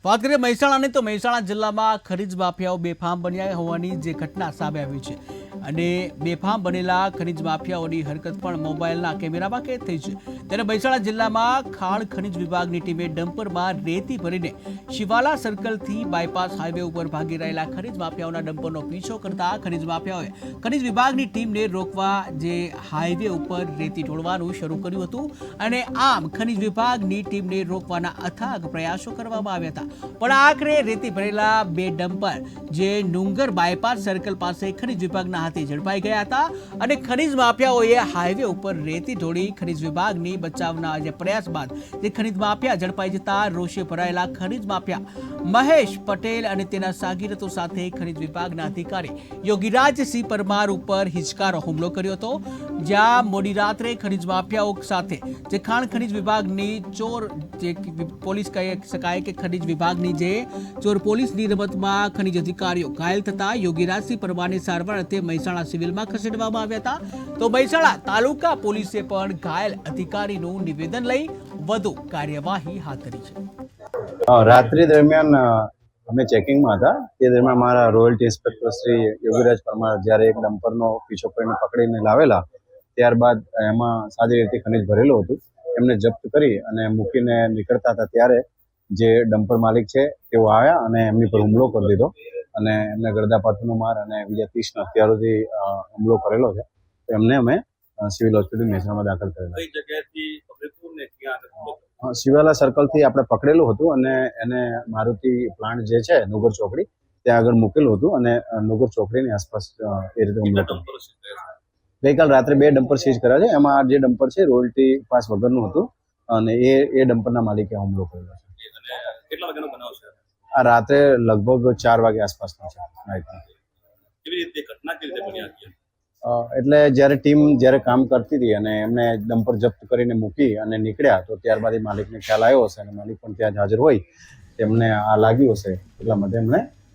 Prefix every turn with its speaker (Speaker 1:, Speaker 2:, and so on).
Speaker 1: વાત કરીએ મહેસાણાની તો મહેસાણા જિલ્લામાં ખનીજ માફિયાઓ બેફામ બન્યા હોવાની જે ઘટના સામે આવી છે અને બેફામ બનેલા ખનીજ માફિયાઓની હરકત પણ મોબાઈલના કેમેરામાં કેદ થઈ છે। ત્યારે મહેસાણા જિલ્લામાં ખાણ ખનીજ વિભાગની ટીમે ડમ્પરમાં રેતી ભરીને શિવાલા સર્કલથી બાયપાસ હાઈવે ઉપર ભાગી રહેલા ખનીજ માફિયાઓના ડમ્પરનો પીછો કરતા ખનીજ માફિયાઓએ ખનીજ વિભાગની ટીમને રોકવા જે હાઈવે ઉપર રેતી ઢોળવાનું શરૂ કર્યું હતું અને આમ ખનીજ વિભાગની ટીમને રોકવાના અથાગ પ્રયાસો કરવામાં આવ્યા હતા। પણ આખરે રેતી ભરેલા બે ડમ્પર જે નુંગર બાયપાસ સર્કલ પાસે ખનીજ વિભાગના હાથે ઝડપાઈ ગયા હતા અને ખનીજ માફિયાઓએ હાઈવે ઉપર રેતી ઢોળી ખનીજ વિભાગની બચાવના જે પ્રયાસ બાદ જે ખનીજ માફિયા ઝડપાઈ જતા રોષે ભરાયેલા ખનીજ માફિયા મહેશ પટેલ અને તેના સાગીરતો સાથે ખનીજ વિભાગના અધિકારી યોગીરાજસિંહ પરમાર ઉપર હિચકારો હુમલો કર્યો હતો। જ્યાં મોડી રાત્રે ખનીજ માફિયાઓ સાથે જે ખાણ ખનીજ વિભાગની ચોર જે પોલીસ કહી શકાય કે ખનીજ વિભાગની જે ચોર પોલીસની રમતમાં ખનીજ અધિકારીઓ ઘાયલ થતા યોગીરાજસિંહ પરમારની સારવાર અર્થે મહેસાણા સિવિલમાં ખસેડવામાં આવ્યા હતા। તો મહેસાણા તાલુકા પોલીસે પણ ઘાયલ અધિકારીનું નિવેદન લઈ વધુ કાર્યવાહી હાથ ધરી છે।
Speaker 2: રાત્રિ દરમિયાન અમે ચેકિંગમાં હતા તે દરમિયાન અમારા રોયલ્ટી ઇન્સ્પેક્ટર શ્રી યોગીરાજ પરમાર જ્યારે એક ડમ્પરનો પીછો કરીને પકડીને લાવેલા, ત્યારબાદ એમાં સારી રીતે ખનીજ ભરેલું હતું, એમને જપ્ત કરી અને મૂકીને નીકળતા હતા ત્યારે જે ડમ્પર માલિક છે તેઓ આવ્યા અને એમની પર હુમલો કરી દીધો અને એમને ગળદાપાટનો માર અને બીજા 30 હથિયારોથી હુમલો કરેલો છે। તો એમને અમે સિવિલ હોસ્પિટલ મહેસાણામાં દાખલ કરેલા। શિવાલા સર્કલથી આપણે પકડેલું હતું અને એને મારુતિ પ્લાન્ટ જે છે નુગર ચોકડી ત્યાં આગળ મૂકેલું હતું અને નુગર ચોકડીની આસપાસ એ રીતે હુમલો કર્યો। ગઈકાલ રાત્રે 2 ડમ્પર સીઝ કર્યા છે। એમાં જે ડમ્પર છે રોયલ્ટી પાસ વગરનું હતું અને એ ડમ્પરના માલિકે હુમલો કરેલો છે। આ રાત્રે લગભગ 4 વાગે આસપાસનો છે નાઇટમાં। એટલે જ્યારે ટીમ કામ કરતી હતી અને એમને ડમ્પર જપ્ત કરીને મૂકી અને નીકળ્યા તો ત્યારબાદ એ માલિકને ખ્યાલ આવ્યો હશે અને માલિક પણ ત્યાં હાજર હોય તેમને આ લાગ્યું હશે એટલા માટે એમણે